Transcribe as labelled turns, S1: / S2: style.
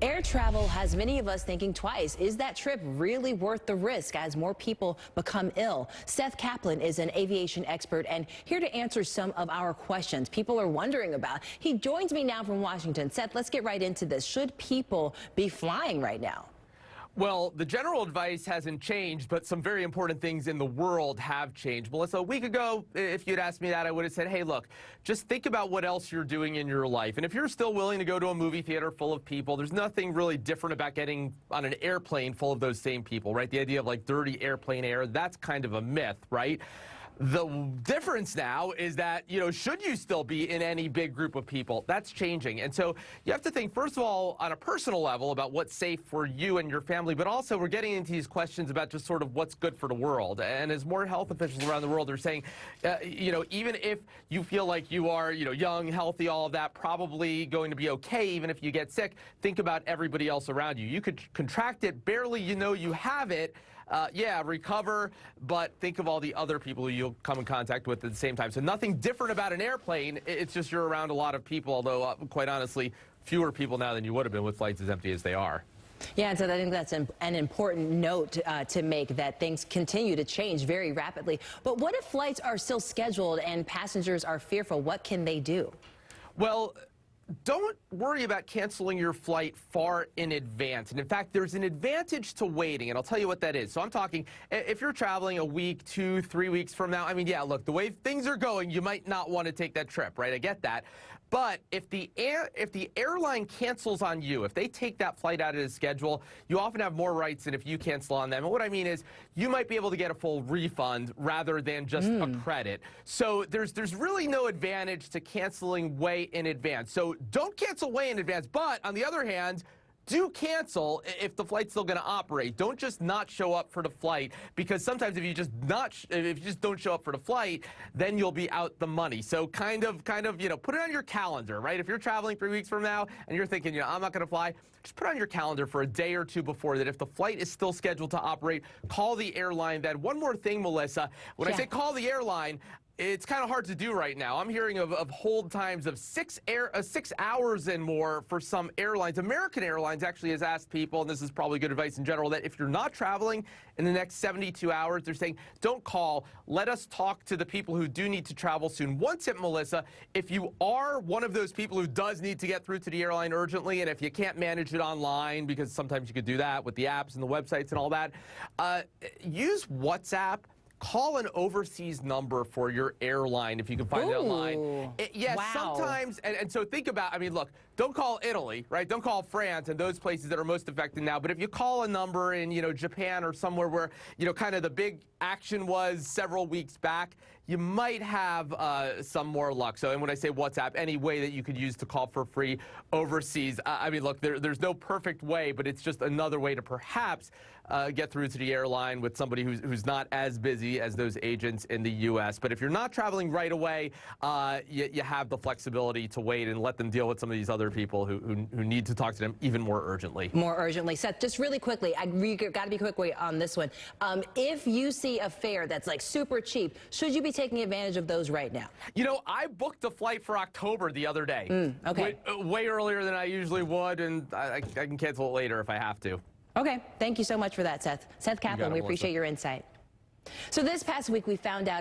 S1: Air travel has many of us thinking twice. Is that trip really worth the risk as more people become ill? Seth Kaplan is an aviation expert and here to answer some of our questions people are wondering about. He joins me now from Washington. Seth, let's get right into this. Should people be flying right now?
S2: Well, the general advice hasn't changed, but some very important things in the world have changed. Melissa, a week ago, if you'd asked me that, I would have said, hey, look, just think about what else you're doing in your life. And if you're still willing to go to a movie theater full of people, there's nothing really different about getting on an airplane full of those same people, right? The idea of like dirty airplane air, that's kind of a myth, right? The difference now is that, should you still be in any big group of people? That's changing. And so you have to think, first of all, on a personal level about what's safe for you and your family, but also we're getting into these questions about just sort of what's good for the world. And as more health officials around the world are saying, even if you feel like you are, young, healthy, all of that, probably going to be okay, even if you get sick, think about everybody else around you. You could contract it, barely you have it. Recover, but think of all the other people who you'll come in contact with at the same time. So nothing different about an airplane. It's just you're around a lot of people, although quite honestly, fewer people now than you would have been with flights as empty as they are.
S1: Yeah, and so I think that's an important note to make, that things continue to change very rapidly. But what if flights are still scheduled and passengers are fearful? What can they do?
S2: Well, don't worry about canceling your flight far in advance. And in fact, there's an advantage to waiting, and I'll tell you what that is. So I'm talking, if you're traveling a week, 2, 3 weeks from now, look, the way things are going, you might not want to take that trip, right? I get that. But if the airline cancels on you, if they take that flight out of the schedule, you often have more rights than if you cancel on them. And what I mean is, you might be able to get a full refund rather than just a credit. So there's really no advantage to canceling way in advance. So don't cancel way in advance. But on the other hand, do cancel if the flight's still going to operate. Don't just not show up for the flight, because sometimes if you just don't show up for the flight, then you'll be out the money. So kind of, put it on your calendar, right? If you're traveling 3 weeks from now and you're thinking, I'm not going to fly, just put it on your calendar for a day or two before that. If the flight is still scheduled to operate, call the airline then. One more thing, Melissa, when I say call the airline, it's kind of hard to do right now. I'm hearing of hold times of 6 hours and more for some airlines. American Airlines actually has asked people, and this is probably good advice in general, that if you're not traveling in the next 72 hours, they're saying, don't call. Let us talk to the people who do need to travel soon. One tip, Melissa, if you are one of those people who does need to get through to the airline urgently, and if you can't manage it online, because sometimes you could do that with the apps and the websites and all that, use WhatsApp. Call an overseas number for your airline if you can find it online. Sometimes, and so think about, look, don't call Italy, right? Don't call France and those places that are most affected now. But if you call a number in, Japan or somewhere where, kind of the big action was several weeks back, you might have some more luck. So, and when I say WhatsApp, any way that you could use to call for free overseas. Look, there's no perfect way, but it's just another way to perhaps get through to the airline with somebody who's not as busy as those agents in the U.S. But if you're not traveling right away, you have the flexibility to wait and let them deal with some of these other people who need to talk to them even more urgently. More urgently.
S1: Seth, just really quickly, we got to be quick on this one. If you see a fare that's like super cheap, should you be taking advantage of those right now?
S2: I booked a flight for October the other day.
S1: Okay.
S2: Way earlier than I usually would, and I can cancel it later if I have to.
S1: Okay. Thank you so much for that, Seth. Seth Kaplan, we appreciate your insight. So this past week, we found out